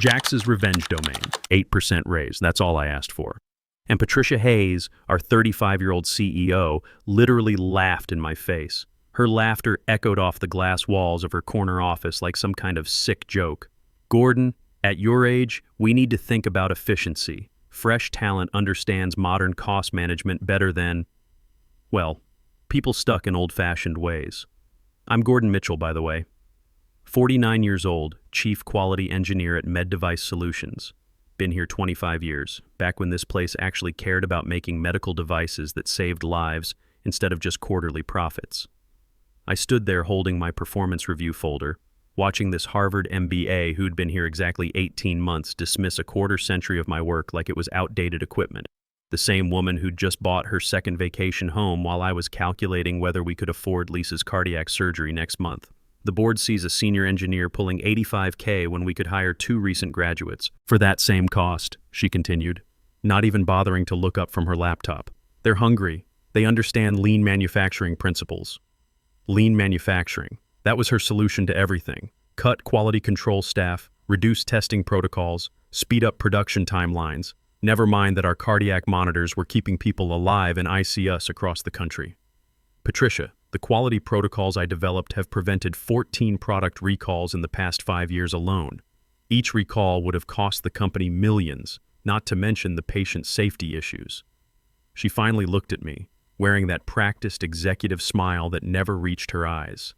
Jax's revenge domain, 8% raise, that's all I asked for. And Patricia Hayes, our 35-year-old CEO, literally laughed in my face. Her laughter echoed off the glass walls of her corner office like some kind of sick joke. Gordon, at your age, we need to think about efficiency. Fresh talent understands modern cost management better than, well, people stuck in old-fashioned ways. I'm Gordon Mitchell, by the way. 49 years old, Chief Quality Engineer at Med Device Solutions. Been here 25 years, back when this place actually cared about making medical devices that saved lives instead of just quarterly profits. I stood there holding my performance review folder, watching this Harvard MBA who'd been here exactly 18 months dismiss a quarter century of my work like it was outdated equipment. The same woman who'd just bought her second vacation home while I was calculating whether we could afford Lisa's cardiac surgery next month. The board sees a senior engineer pulling $85K when we could hire 2 recent graduates. For that same cost, she continued, not even bothering to look up from her laptop. They're hungry. They understand lean manufacturing principles. Lean manufacturing. That was her solution to everything. Cut quality control staff, reduce testing protocols, speed up production timelines. Never mind that our cardiac monitors were keeping people alive in ICUs across the country. Patricia, the quality protocols I developed have prevented 14 product recalls in the past 5 years alone. Each recall would have cost the company millions, not to mention the patient safety issues. She finally looked at me, wearing that practiced executive smile that never reached her eyes.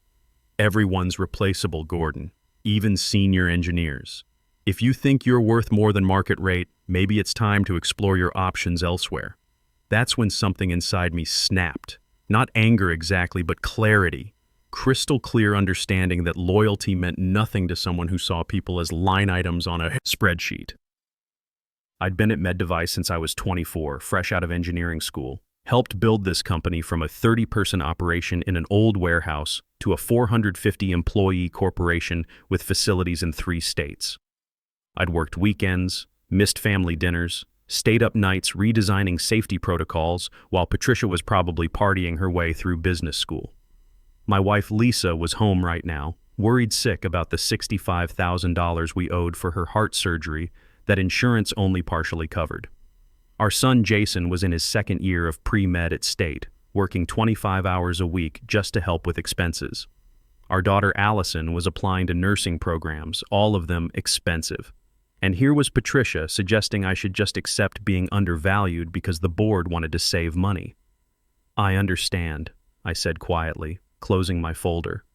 Everyone's replaceable, Gordon, even senior engineers. If you think you're worth more than market rate, maybe it's time to explore your options elsewhere. That's when something inside me snapped. Not anger exactly, but clarity. Crystal clear understanding that loyalty meant nothing to someone who saw people as line items on a spreadsheet. I'd been at MedDevice since I was 24, fresh out of engineering school. Helped build this company from a 30-person operation in an old warehouse to a 450-employee corporation with facilities in 3 states. I'd worked weekends, missed family dinners, stayed up nights redesigning safety protocols while Patricia was probably partying her way through business school. My wife Lisa was home right now, worried sick about the $65,000 we owed for her heart surgery that insurance only partially covered. Our son Jason was in his 2nd year of pre-med at State, working 25 hours a week just to help with expenses. Our daughter Allison was applying to nursing programs, all of them expensive. And here was Patricia suggesting I should just accept being undervalued because the board wanted to save money. I understand, I said quietly, closing my folder.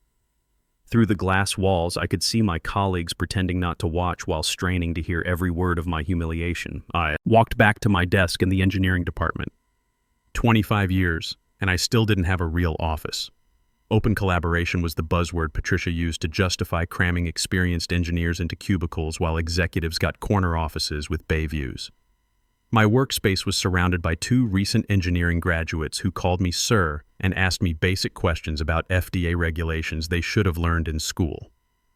Through the glass walls, I could see my colleagues pretending not to watch while straining to hear every word of my humiliation. I walked back to my desk in the engineering department. 25 years, and I still didn't have a real office. Open collaboration was the buzzword Patricia used to justify cramming experienced engineers into cubicles while executives got corner offices with bay views. My workspace was surrounded by 2 recent engineering graduates who called me sir and asked me basic questions about FDA regulations they should have learned in school.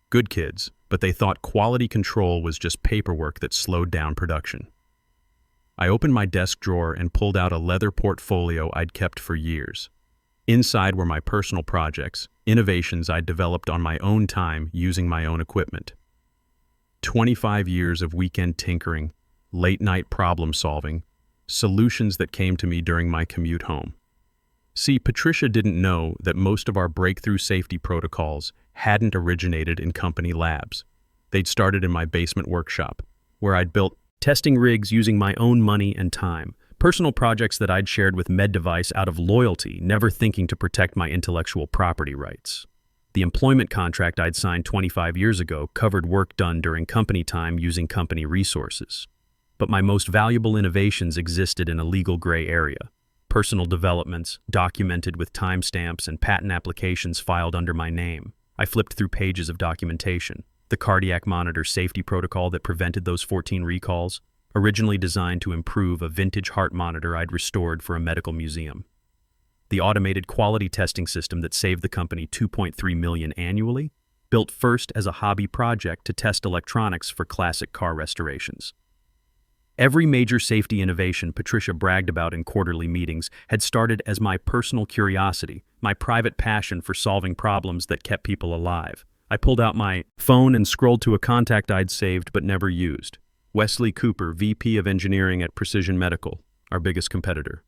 Good kids, but they thought quality control was just paperwork that slowed down production. I opened my desk drawer and pulled out a leather portfolio I'd kept for years. Inside were my personal projects, innovations I'd developed on my own time using my own equipment. 25 years of weekend tinkering, late-night problem-solving, solutions that came to me during my commute home. See, Patricia didn't know that most of our breakthrough safety protocols hadn't originated in company labs. They'd started in my basement workshop, where I'd built testing rigs using my own money and time, personal projects that I'd shared with MedDevice out of loyalty, never thinking to protect my intellectual property rights. The employment contract I'd signed 25 years ago covered work done during company time using company resources. But my most valuable innovations existed in a legal gray area. Personal developments, documented with timestamps and patent applications filed under my name. I flipped through pages of documentation. The cardiac monitor safety protocol that prevented those 14 recalls, originally designed to improve a vintage heart monitor I'd restored for a medical museum. The automated quality testing system that saved the company $2.3 million annually, built first as a hobby project to test electronics for classic car restorations. Every major safety innovation Patricia bragged about in quarterly meetings had started as my personal curiosity, my private passion for solving problems that kept people alive. I pulled out my phone and scrolled to a contact I'd saved but never used. Wesley Cooper, VP of Engineering at Precision Medical, our biggest competitor.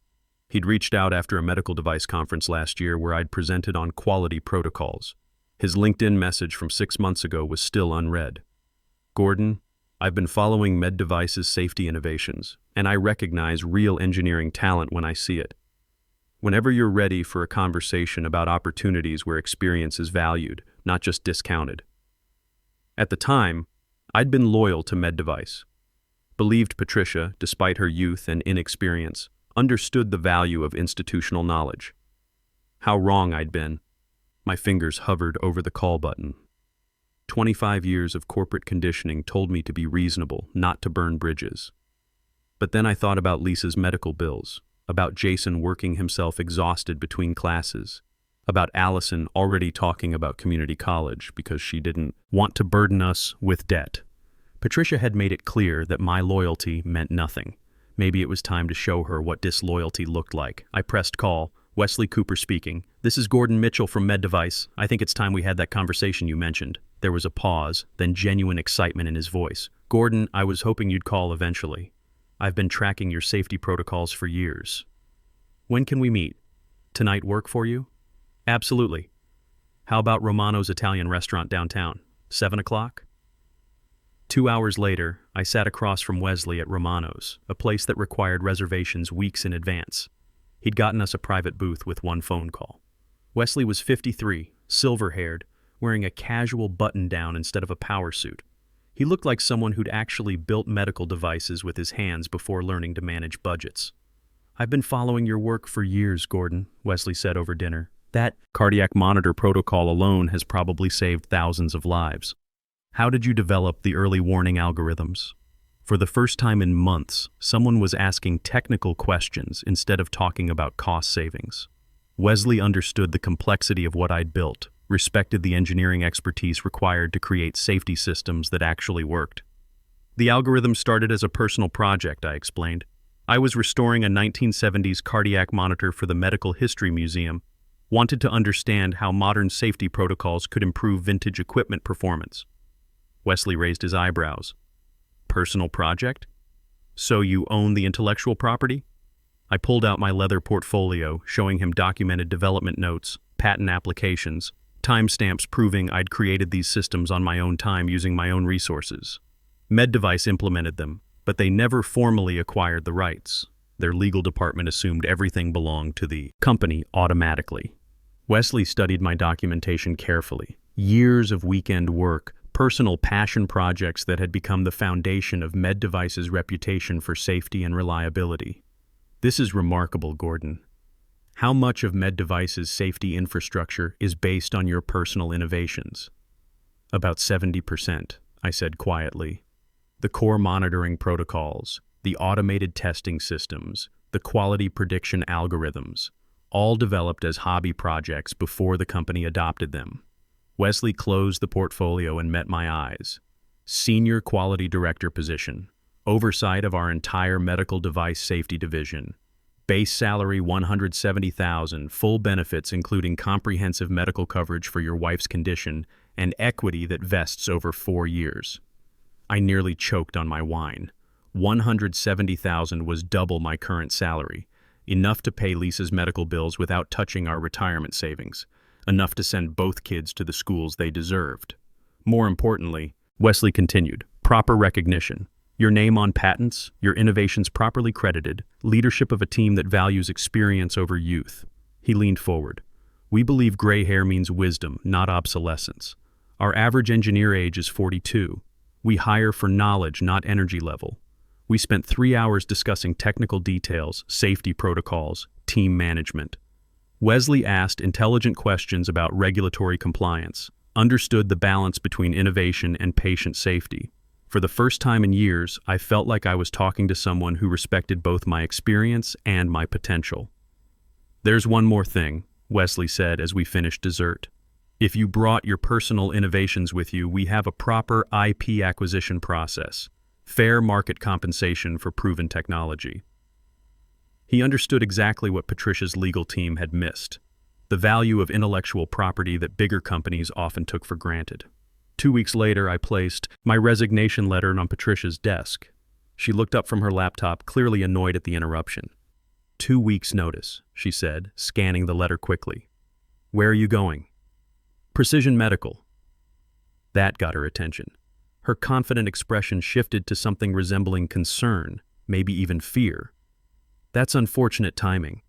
He'd reached out after a medical device conference last year where I'd presented on quality protocols. His LinkedIn message from 6 months ago was still unread. Gordon, I've been following med devices safety innovations, and I recognize real engineering talent when I see it. Whenever you're ready for a conversation about opportunities where experience is valued, not just discounted. At the time, I'd been loyal to med device. Believed Patricia, despite her youth and inexperience, understood the value of institutional knowledge. How wrong I'd been. My fingers hovered over the call button. 25 years of corporate conditioning told me to be reasonable, not to burn bridges. But then I thought about Lisa's medical bills, about Jason working himself exhausted between classes, about Allison already talking about community college because she didn't want to burden us with debt. Patricia had made it clear that my loyalty meant nothing. Maybe it was time to show her what disloyalty looked like. I pressed call. Wesley Cooper speaking. This is Gordon Mitchell from Med Device. I think it's time we had that conversation you mentioned. There was a pause, then genuine excitement in his voice. Gordon, I was hoping you'd call eventually. I've been tracking your safety protocols for years. When can we meet? Tonight work for you? Absolutely. How about Romano's Italian restaurant downtown? 7 o'clock? 2 hours later, I sat across from Wesley at Romano's, a place that required reservations weeks in advance. He'd gotten us a private booth with one phone call. Wesley was 53, silver-haired, wearing a casual button-down instead of a power suit. He looked like someone who'd actually built medical devices with his hands before learning to manage budgets. I've been following your work for years, Gordon, Wesley said over dinner. That cardiac monitor protocol alone has probably saved thousands of lives. How did you develop the early warning algorithms? For the first time in months, someone was asking technical questions instead of talking about cost savings. Wesley understood the complexity of what I'd built, respected the engineering expertise required to create safety systems that actually worked. The algorithm started as a personal project, I explained. I was restoring a 1970s cardiac monitor for the Medical History Museum, wanted to understand how modern safety protocols could improve vintage equipment performance. Wesley raised his eyebrows. Personal project? So you own the intellectual property? I pulled out my leather portfolio, showing him documented development notes, patent applications, timestamps proving I'd created these systems on my own time using my own resources. Med Device implemented them, but they never formally acquired the rights. Their legal department assumed everything belonged to the company automatically. Wesley studied my documentation carefully. Years of weekend work, personal passion projects that had become the foundation of Med Device's reputation for safety and reliability. This is remarkable, Gordon. How much of Med Device's safety infrastructure is based on your personal innovations? About 70%, I said quietly. The core monitoring protocols, the automated testing systems, the quality prediction algorithms, all developed as hobby projects before the company adopted them. Wesley closed the portfolio and met my eyes. Senior Quality Director position, oversight of our entire medical device safety division. Base salary $170,000, full benefits including comprehensive medical coverage for your wife's condition, and equity that vests over 4 years. I nearly choked on my wine. $170,000 was double my current salary, enough to pay Lisa's medical bills without touching our retirement savings. Enough to send both kids to the schools they deserved. More importantly, Wesley continued, proper recognition. Your name on patents, your innovations properly credited, leadership of a team that values experience over youth. He leaned forward. We believe gray hair means wisdom, not obsolescence. Our average engineer age is 42. We hire for knowledge, not energy level. We spent 3 hours discussing technical details, safety protocols, team management. Wesley asked intelligent questions about regulatory compliance, understood the balance between innovation and patient safety. For the first time in years, I felt like I was talking to someone who respected both my experience and my potential. There's one more thing, Wesley said as we finished dessert. If you brought your personal innovations with you, we have a proper IP acquisition process, fair market compensation for proven technology. He understood exactly what Patricia's legal team had missed, the value of intellectual property that bigger companies often took for granted. 2 weeks later, I placed my resignation letter on Patricia's desk. She looked up from her laptop, clearly annoyed at the interruption. 2 weeks' notice, she said, scanning the letter quickly. Where are you going? Precision Medical. That got her attention. Her confident expression shifted to something resembling concern, maybe even fear. That's unfortunate timing.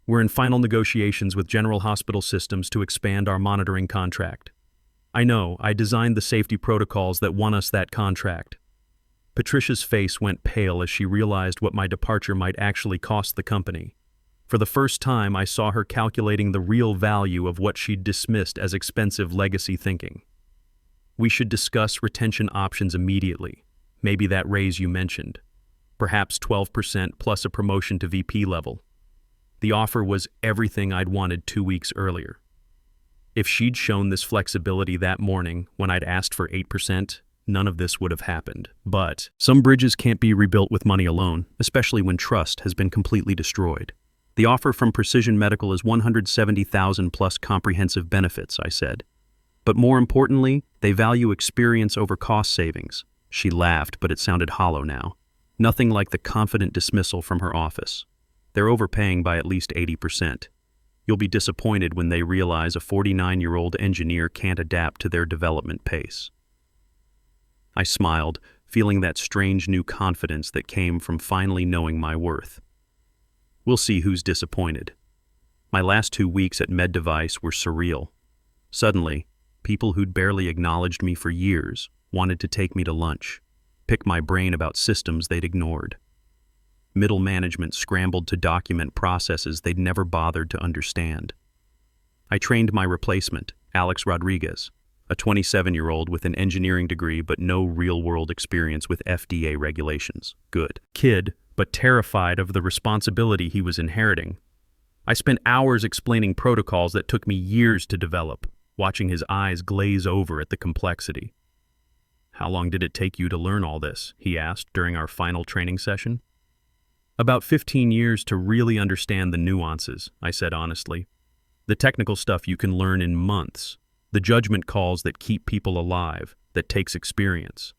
We're in final negotiations with General Hospital Systems to expand our monitoring contract. I know, I designed the safety protocols that won us that contract. Patricia's face went pale as she realized what my departure might actually cost the company. For the first time, I saw her calculating the real value of what she'd dismissed as expensive legacy thinking. We should discuss retention options immediately, maybe that raise you mentioned. Perhaps 12% plus a promotion to VP level. The offer was everything I'd wanted 2 weeks earlier. If she'd shown this flexibility that morning when I'd asked for 8%, none of this would have happened. But some bridges can't be rebuilt with money alone, especially when trust has been completely destroyed. The offer from Precision Medical is $170,000 plus comprehensive benefits, I said. But more importantly, they value experience over cost savings. She laughed, but it sounded hollow now. Nothing like the confident dismissal from her office. They're overpaying by at least 80%. You'll be disappointed when they realize a 49-year-old engineer can't adapt to their development pace. I smiled, feeling that strange new confidence that came from finally knowing my worth. We'll see who's disappointed. My last 2 weeks at MedDevice were surreal. Suddenly, people who'd barely acknowledged me for years wanted to take me to lunch, pick my brain about systems they'd ignored. Middle management scrambled to document processes they'd never bothered to understand. I trained my replacement, Alex Rodriguez, a 27-year-old with an engineering degree but no real-world experience with FDA regulations. Good kid, but terrified of the responsibility he was inheriting. I spent hours explaining protocols that took me years to develop, watching his eyes glaze over at the complexity. How long did it take you to learn all this? He asked during our final training session. About 15 years to really understand the nuances, I said honestly. The technical stuff you can learn in months. The judgment calls that keep people alive, that takes experience.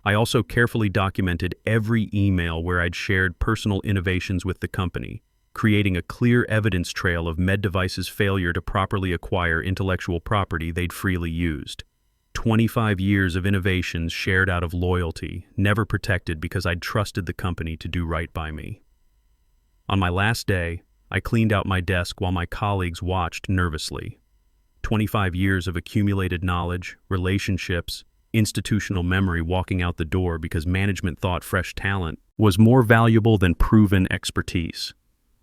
I also carefully documented every email where I'd shared personal innovations with the company, creating a clear evidence trail of MedDevice's failure to properly acquire intellectual property they'd freely used. 25 years of innovations shared out of loyalty, never protected because I'd trusted the company to do right by me. On my last day, I cleaned out my desk while my colleagues watched nervously. 25 years of accumulated knowledge, relationships, institutional memory walking out the door because management thought fresh talent was more valuable than proven expertise.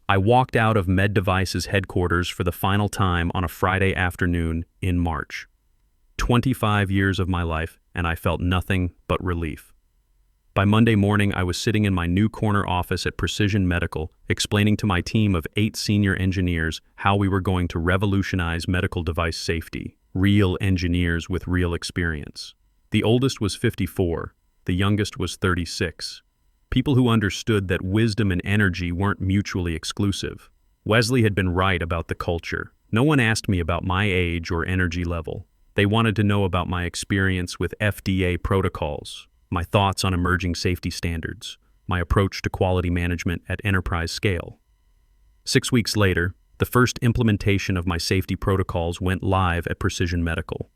I walked out of MedDevice's headquarters for the final time on a Friday afternoon in March. 25 years of my life, and I felt nothing but relief. By Monday morning, I was sitting in my new corner office at Precision Medical, explaining to my team of 8 senior engineers how we were going to revolutionize medical device safety, real engineers with real experience. The oldest was 54, the youngest was 36. People who understood that wisdom and energy weren't mutually exclusive. Wesley had been right about the culture. No one asked me about my age or energy level. They wanted to know about my experience with FDA protocols, my thoughts on emerging safety standards, my approach to quality management at enterprise scale. 6 weeks later, the first implementation of my safety protocols went live at Precision Medical.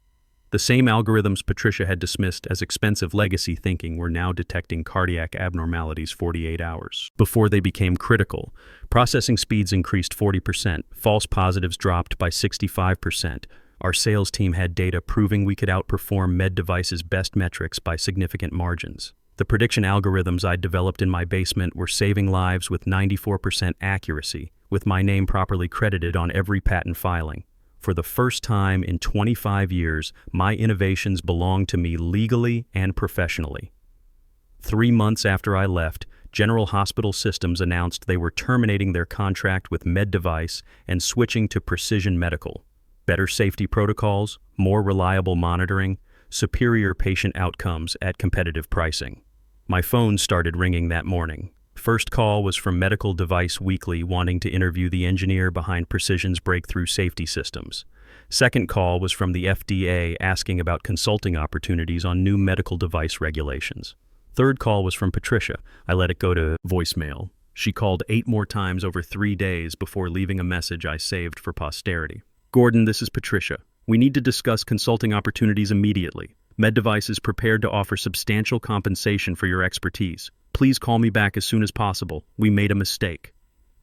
The same algorithms Patricia had dismissed as expensive legacy thinking were now detecting cardiac abnormalities 48 hours before they became critical. Processing speeds increased 40%, false positives dropped by 65%. Our sales team had data proving we could outperform MedDevice's best metrics by significant margins. The prediction algorithms I'd developed in my basement were saving lives with 94% accuracy, with my name properly credited on every patent filing. For the first time in 25 years, my innovations belonged to me legally and professionally. 3 months after I left, General Hospital Systems announced they were terminating their contract with MedDevice and switching to Precision Medical. Better safety protocols, more reliable monitoring, superior patient outcomes at competitive pricing. My phone started ringing that morning. First call was from Medical Device Weekly wanting to interview the engineer behind Precision's breakthrough safety systems. Second call was from the FDA asking about consulting opportunities on new medical device regulations. Third call was from Patricia. I let it go to voicemail. She called 8 more times over 3 days before leaving a message I saved for posterity. Gordon, this is Patricia. We need to discuss consulting opportunities immediately. MedDevice is prepared to offer substantial compensation for your expertise. Please call me back as soon as possible. We made a mistake.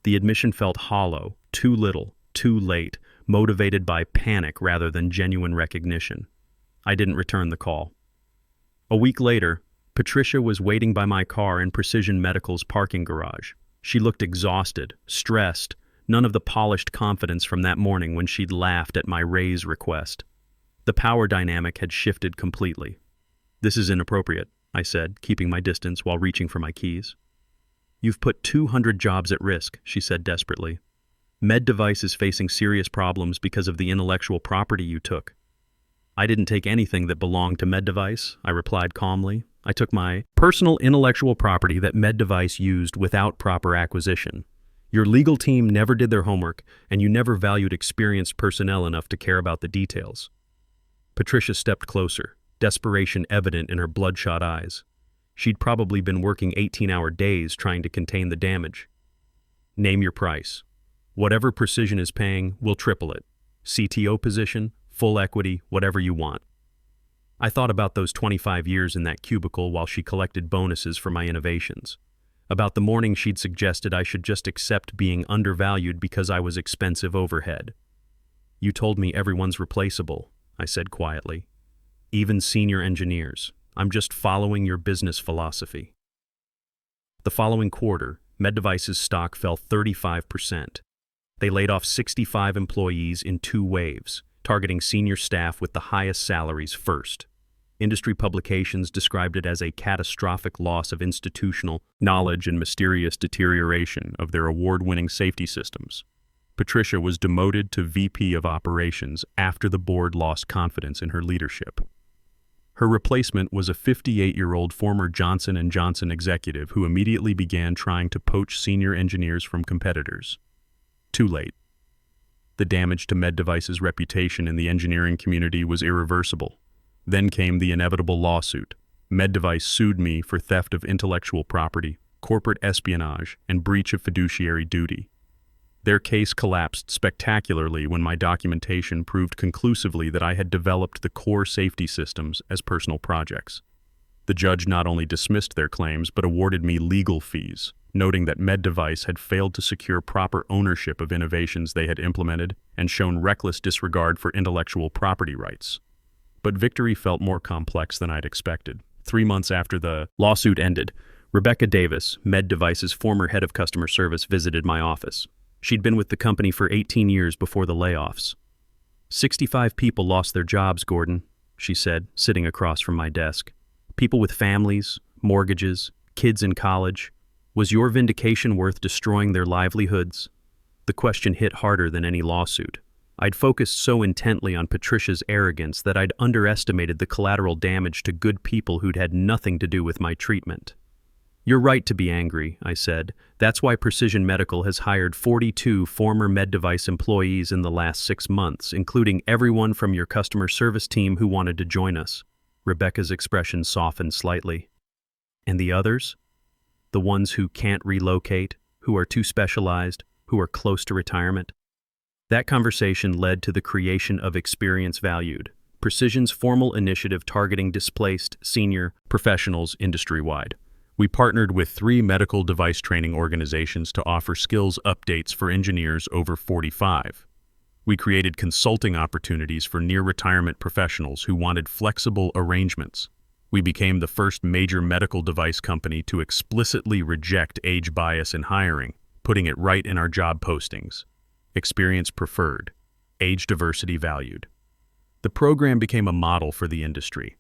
The admission felt hollow, too little, too late, motivated by panic rather than genuine recognition. I didn't return the call. A week later, Patricia was waiting by my car in Precision Medical's parking garage. She looked exhausted, stressed, none of the polished confidence from that morning when she'd laughed at my raise request. The power dynamic had shifted completely. "This is inappropriate," I said, keeping my distance while reaching for my keys. "You've put 200 jobs at risk," she said desperately. "MedDevice is facing serious problems because of the intellectual property you took." "I didn't take anything that belonged to MedDevice," I replied calmly. "I took my personal intellectual property that MedDevice used without proper acquisition. Your legal team never did their homework, and you never valued experienced personnel enough to care about the details." Patricia stepped closer, desperation evident in her bloodshot eyes. She'd probably been working 18-hour days trying to contain the damage. "Name your price. Whatever Precision is paying, we'll triple it. CTO position, full equity, whatever you want." I thought about those 25 years in that cubicle while she collected bonuses for my innovations. About the morning she'd suggested I should just accept being undervalued because I was expensive overhead. "You told me everyone's replaceable," I said quietly. "Even senior engineers. I'm just following your business philosophy." The following quarter, MedDevice's stock fell 35%. They laid off 65 employees in 2 waves, targeting senior staff with the highest salaries first. Industry publications described it as a catastrophic loss of institutional knowledge and mysterious deterioration of their award-winning safety systems. Patricia was demoted to VP of Operations after the board lost confidence in her leadership. Her replacement was a 58-year-old former Johnson & Johnson executive who immediately began trying to poach senior engineers from competitors. Too late. The damage to MedDevice's reputation in the engineering community was irreversible. Then came the inevitable lawsuit. MedDevice sued me for theft of intellectual property, corporate espionage, and breach of fiduciary duty. Their case collapsed spectacularly when my documentation proved conclusively that I had developed the core safety systems as personal projects. The judge not only dismissed their claims but awarded me legal fees, noting that MedDevice had failed to secure proper ownership of innovations they had implemented and shown reckless disregard for intellectual property rights. But victory felt more complex than I'd expected. 3 months after the lawsuit ended, Rebecca Davis, MedDevice's former head of customer service, visited my office. She'd been with the company for 18 years before the layoffs. 65 people lost their jobs, Gordon," she said, sitting across from my desk. "People with families, mortgages, kids in college. Was your vindication worth destroying their livelihoods?" The question hit harder than any lawsuit. I'd focused so intently on Patricia's arrogance that I'd underestimated the collateral damage to good people who'd had nothing to do with my treatment. "You're right to be angry," I said. "That's why Precision Medical has hired 42 former MedDevice employees in the last 6 months, including everyone from your customer service team who wanted to join us." Rebecca's expression softened slightly. "And the others? The ones who can't relocate, who are too specialized, who are close to retirement?" That conversation led to the creation of Experience Valued, Precision's formal initiative targeting displaced senior professionals industry-wide. We partnered with 3 medical device training organizations to offer skills updates for engineers over 45. We created consulting opportunities for near-retirement professionals who wanted flexible arrangements. We became the first major medical device company to explicitly reject age bias in hiring, putting it right in our job postings. Experience preferred, age diversity valued. The program became a model for the industry.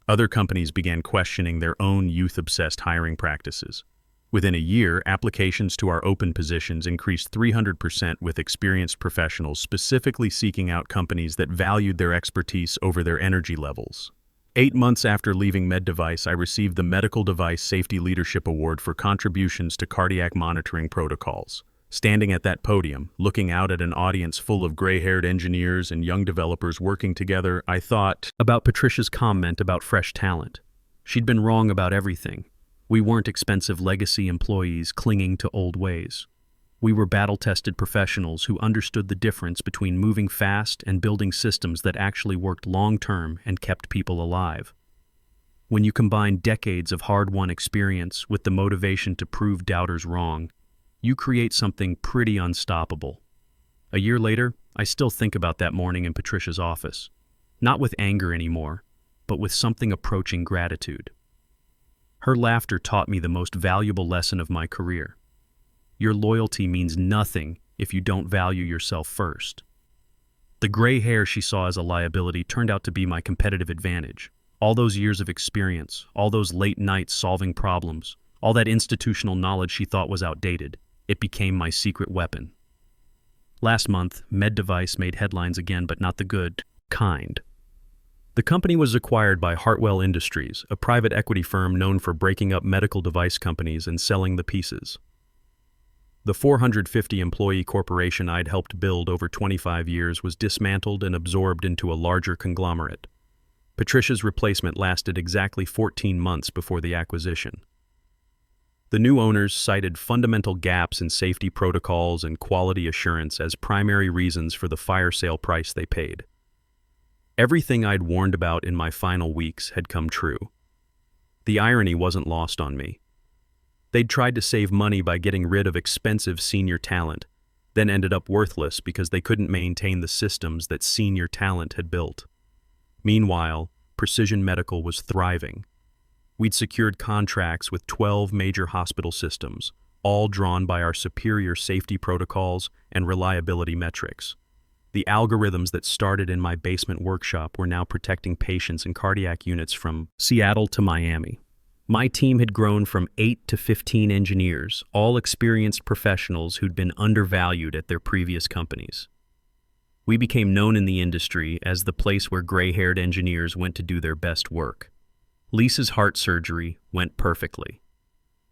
Other companies began questioning their own youth-obsessed hiring practices. Within a year, applications to our open positions increased 300% with experienced professionals specifically seeking out companies that valued their expertise over their energy levels. 8 months after leaving MedDevice, I received the Medical Device Safety Leadership Award for contributions to cardiac monitoring protocols. Standing at that podium, looking out at an audience full of gray-haired engineers and young developers working together, I thought about Patricia's comment about fresh talent. She'd been wrong about everything. We weren't expensive legacy employees clinging to old ways. We were battle-tested professionals who understood the difference between moving fast and building systems that actually worked long-term and kept people alive. When you combine decades of hard-won experience with the motivation to prove doubters wrong, you create something pretty unstoppable. A year later, I still think about that morning in Patricia's office. Not with anger anymore, but with something approaching gratitude. Her laughter taught me the most valuable lesson of my career. Your loyalty means nothing if you don't value yourself first. The gray hair she saw as a liability turned out to be my competitive advantage. All those years of experience, all those late nights solving problems, all that institutional knowledge she thought was outdated, it became my secret weapon. Last month, MedDevice made headlines again, but not the good kind. The company was acquired by Hartwell Industries, a private equity firm known for breaking up medical device companies and selling the pieces. The 450-employee corporation I'd helped build over 25 years was dismantled and absorbed into a larger conglomerate. Patricia's replacement lasted exactly 14 months before the acquisition. The new owners cited fundamental gaps in safety protocols and quality assurance as primary reasons for the fire sale price they paid. Everything I'd warned about in my final weeks had come true. The irony wasn't lost on me. They'd tried to save money by getting rid of expensive senior talent, then ended up worthless because they couldn't maintain the systems that senior talent had built. Meanwhile, Precision Medical was thriving. We'd secured contracts with 12 major hospital systems, all drawn by our superior safety protocols and reliability metrics. The algorithms that started in my basement workshop were now protecting patients in cardiac units from Seattle to Miami. My team had grown from 8 to 15 engineers, all experienced professionals who'd been undervalued at their previous companies. We became known in the industry as the place where gray-haired engineers went to do their best work. Lisa's heart surgery went perfectly.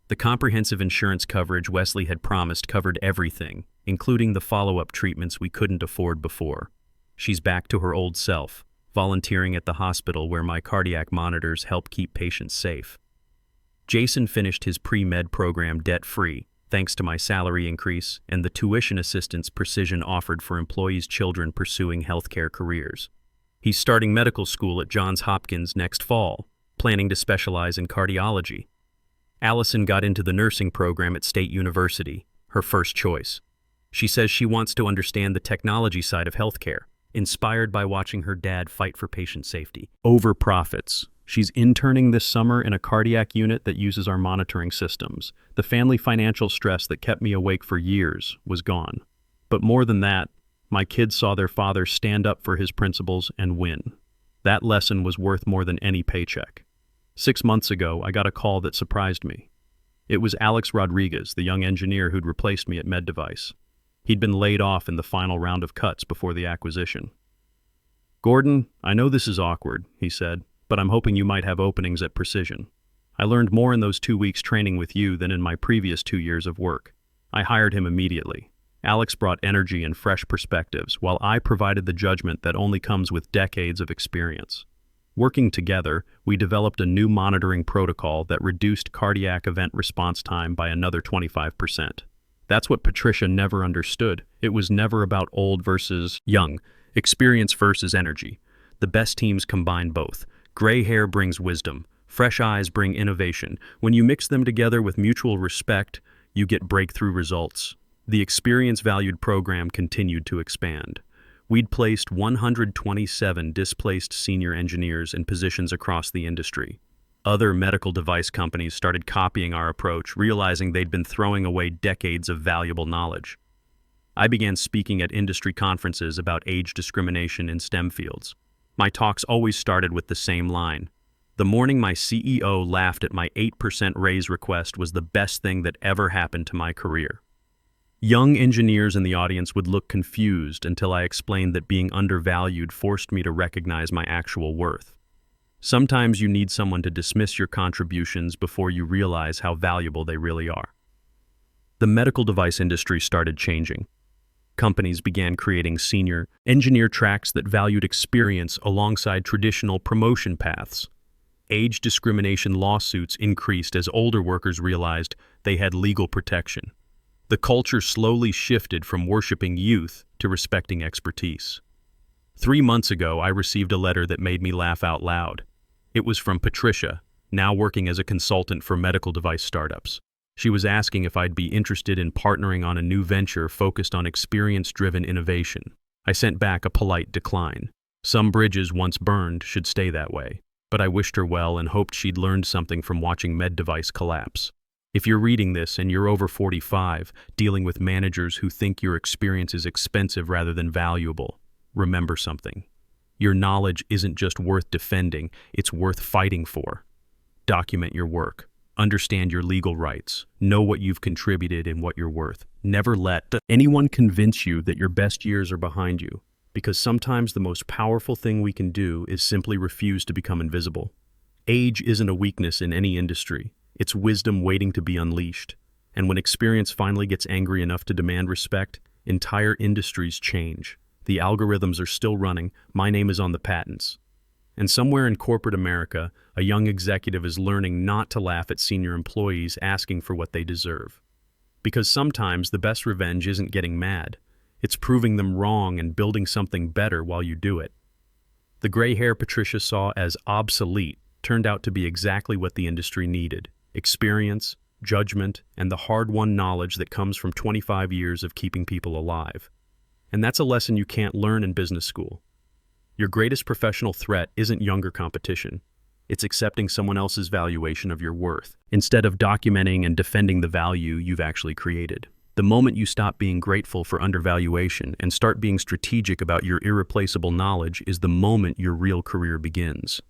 The comprehensive insurance coverage Wesley had promised covered everything, including the follow-up treatments we couldn't afford before. She's back to her old self, volunteering at the hospital where my cardiac monitors help keep patients safe. Jason finished his pre-med program debt-free, thanks to my salary increase and the tuition assistance Precision offered for employees' children pursuing healthcare careers. He's starting medical school at Johns Hopkins next fall, planning to specialize in cardiology. Allison got into the nursing program at State University, her first choice. She says she wants to understand the technology side of healthcare, inspired by watching her dad fight for patient safety. Over profits. She's interning this summer in a cardiac unit that uses our monitoring systems. The family financial stress that kept me awake for years was gone. But more than that, my kids saw their father stand up for his principles and win. That lesson was worth more than any paycheck. 6 months ago, I got a call that surprised me. It was Alex Rodriguez, the young engineer who'd replaced me at MedDevice. He'd been laid off in the final round of cuts before the acquisition. "Gordon, I know this is awkward," he said, "but I'm hoping you might have openings at Precision. I learned more in those 2 weeks training with you than in my previous 2 years of work." I hired him immediately. Alex brought energy and fresh perspectives, while I provided the judgment that only comes with decades of experience. Working together, we developed a new monitoring protocol that reduced cardiac event response time by another 25%. That's what Patricia never understood. It was never about old versus young, experience versus energy. The best teams combine both. Gray hair brings wisdom. Fresh eyes bring innovation. When you mix them together with mutual respect, you get breakthrough results. The experience-valued program continued to expand. We'd placed 127 displaced senior engineers in positions across the industry. Other medical device companies started copying our approach, realizing they'd been throwing away decades of valuable knowledge. I began speaking at industry conferences about age discrimination in STEM fields. My talks always started with the same line. The morning my CEO laughed at my 8% raise request was the best thing that ever happened to my career. Young engineers in the audience would look confused until I explained that being undervalued forced me to recognize my actual worth. Sometimes you need someone to dismiss your contributions before you realize how valuable they really are. The medical device industry started changing. Companies began creating senior engineer tracks that valued experience alongside traditional promotion paths. Age discrimination lawsuits increased as older workers realized they had legal protection. The culture slowly shifted from worshiping youth to respecting expertise. 3 months ago, I received a letter that made me laugh out loud. It was from Patricia, now working as a consultant for medical device startups. She was asking if I'd be interested in partnering on a new venture focused on experience-driven innovation. I sent back a polite decline. Some bridges once burned should stay that way, but I wished her well and hoped she'd learned something from watching med device collapse. If you're reading this and you're over 45, dealing with managers who think your experience is expensive rather than valuable, remember something. Your knowledge isn't just worth defending, it's worth fighting for. Document your work. Understand your legal rights. Know what you've contributed and what you're worth. Never let anyone convince you that your best years are behind you, because sometimes the most powerful thing we can do is simply refuse to become invisible. Age isn't a weakness in any industry. It's wisdom waiting to be unleashed. And when experience finally gets angry enough to demand respect, entire industries change. The algorithms are still running. My name is on the patents. And somewhere in corporate America, a young executive is learning not to laugh at senior employees asking for what they deserve. Because sometimes the best revenge isn't getting mad. It's proving them wrong and building something better while you do it. The gray hair Patricia saw as obsolete turned out to be exactly what the industry needed: experience, judgment, and the hard-won knowledge that comes from 25 years of keeping people alive. And that's a lesson you can't learn in business school. Your greatest professional threat isn't younger competition. It's accepting someone else's valuation of your worth, instead of documenting and defending the value you've actually created. The moment you stop being grateful for undervaluation and start being strategic about your irreplaceable knowledge is the moment your real career begins.